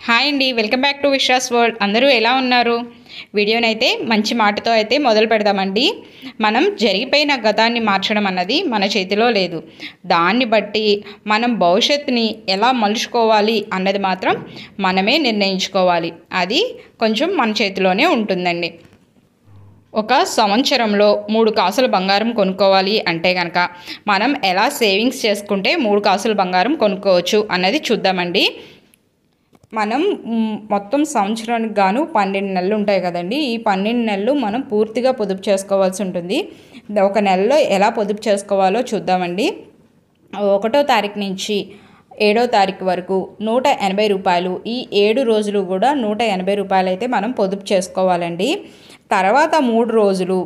Hi అండి, welcome back to Vishwas world. అందరూ ఎలా ఉన్నారు? వీడియోనైతే మంచి మాటతో అయితే మొదలు పెడదామండి. మనం జరిగిపోయిన గతాన్ని మార్చడం అన్నది మన చేతిలో లేదు. దాన్ని బట్టి మనం భవిష్యత్తుని ఎలా మలుచుకోవాలి అన్నది మాత్రం మనమే నిర్ణయించుకోవాలి. అది కొంచెం మన చేతిలోనే ఉంటుందండి. ఒక సంవత్సరంలో 3 కాసుల బంగారం కొనుక్కోవాలి అంటే కనుక మనం ఎలా సేవింగ్స్ చేసుకుంటే 3 కాసుల బంగారం కొనుక్కోవచ్చు అన్నది చూద్దామండి. మనం మొత్తం సంవత్సరానికి గాను 12 నెలలు ఉంటాయి కదండి. ఈ 12 నెలలు మనం పూర్తిగా పొదుపు చేసుకోవాల్సి ఉంటుంది. ఒక నెలలో ఎలా పొదుపు చేసుకోవాలో చూద్దామండి. 1వ తారీఖు నుంచి 7వ తారీఖు వరకు 180 రూపాయలు. ఈ 7 రోజులు కూడా 180 రూపాయలు అయితే మనం పొదుపు చేసుకోవాలండి. తర్వాత 3 రోజులు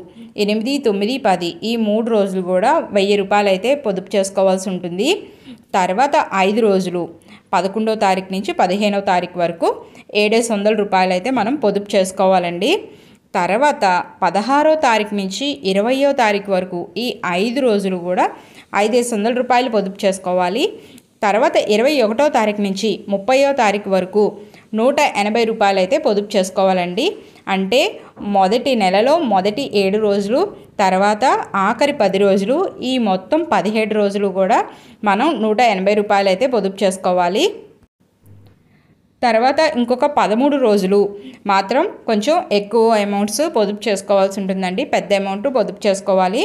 8, 9, 10 ఈ 3 రోజులు కూడా 1000 రూపాయలు అయితే పొదుపు చేసుకోవాల్సి ఉంటుంది. తర్వాత 5 రోజులు 11వ తారీఖు నుంచి 15వ తారీఖు వరకు 700 రూపాయలు అయితే మనం పొదుపు చేసుకోవాలండి. తర్వాత 16వ తారీఖు నుంచి 20వ తారీఖు వరకు ఈ 5 రోజులు కూడా 500 రూపాయలు పొదుపు చేసుకోవాలి. తర్వాత 21వ తారీఖు నుంచి 30వ తారీఖు వరకు 180 రూపాయలు అయితే పొదుపు చేసుకోవాలండి. అంటే మొదటి నెలలో మొదటి 7 రోజులు, తర్వాత ఆఖరి 10 రోజులు, ఈ మొత్తం 17 రోజులు కూడా మనం 180 రూపాయలు అయితే పొదుపు చేసుకోవాలి. తర్వాత ఇంకొక 13 రోజులు మాత్రం కొంచెం ఎక్కువ అమౌంట్స్ పొదుపు చేసుకోవాల్సి ఉంటుందండి. పెద్ద అమౌంట్ పొదుపు చేసుకోవాలి.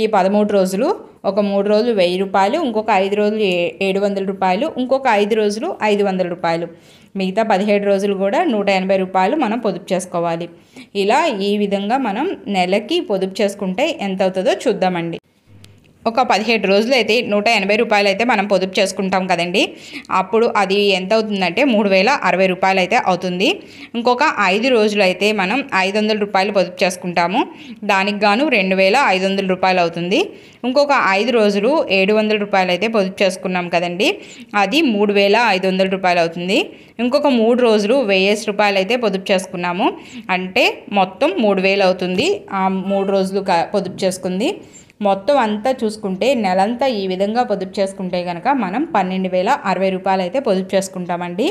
ఈ 13 రోజులు ఒక 3 రోజులు 1000 రూపాయలు, ఇంకొక 5 రోజులు 700 రూపాయలు, ఇంకొక 5 రోజులు 500 రూపాయలు, మిగతా 17 రోజులు కూడా 180 రూపాయలు మనం పొదుపు చేసుకోవాలి. ఇలా ఈ విధంగా మనం నెలకి పొదుపు చేసుకుంటే ఎంత అవుతుందో చూద్దామండి. ఒక 17 రోజులు అయితే 180 రూపాయలు అయితే మనం పొదుపు చేసుకుంటాం కదండి. అప్పుడు అది ఎంత అవుతుందంటే 3060 రూపాయలు అయితే అవుతుంది. ఇంకొక 5 రోజులు అయితే మనం 500 రూపాయలు పొదుపు చేసుకుంటాము. దానికి గాను 2500 రూపాయలు అవుతుంది. ఇంకొక 5 రోజులు 700 రూపాయలు అయితే పొదుపు చేసుకున్నాం కదండి. అది 3500 రూపాయలు అవుతుంది. ఇంకొక 3 రోజులు 1000 రూపాయలు అయితే పొదుపు చేసుకున్నాము. అంటే మొత్తం 3000 అవుతుంది. ఆ 3 రోజులు పొదుపు చేసుకుంది. మొత్తం అంతా చూసుకుంటే నెలంతా ఈ విధంగా పొదుపు చేసుకుంటే కనుక మనం 12060 రూపాయలు అయితే పొదుపు చేసుకుంటామండి.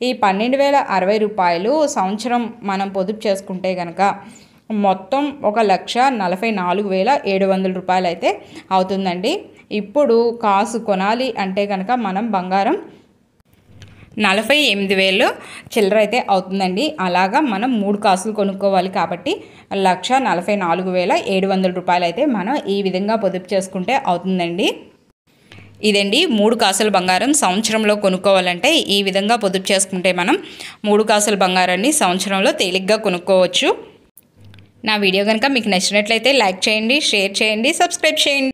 ఈ 12060 రూపాయలు సంవత్సరం మనం పొదుపు చేసుకుంటే కనుక మొత్తం 1,44,700 రూపాయలు అయితే అవుతుందండి. ఇప్పుడు కాసు కొనాలి అంటే కనుక మనం బంగారం 48,000 చిల్లర అయితే అవుతుందండి. అలాగా మనం 3 కాసులు కొనుక్కోవాలి కాబట్టి 1,44,700 రూపాయలు అయితే మనం ఈ విధంగా పొదుపు చేసుకుంటే అవుతుందండి. ఇదండి 3 కాసుల బంగారం సంవత్సరంలో కొనుక్కోవాలంటే ఈ విధంగా పొదుపు చేసుకుంటే మనం 3 కాసుల బంగారాన్ని సంవత్సరంలో తేలిగ్గా కొనుక్కోవచ్చు. నా వీడియో కనుక మీకు నచ్చినట్లయితే లైక్ చేయండి, షేర్ చేయండి, సబ్స్క్రైబ్ చేయండి.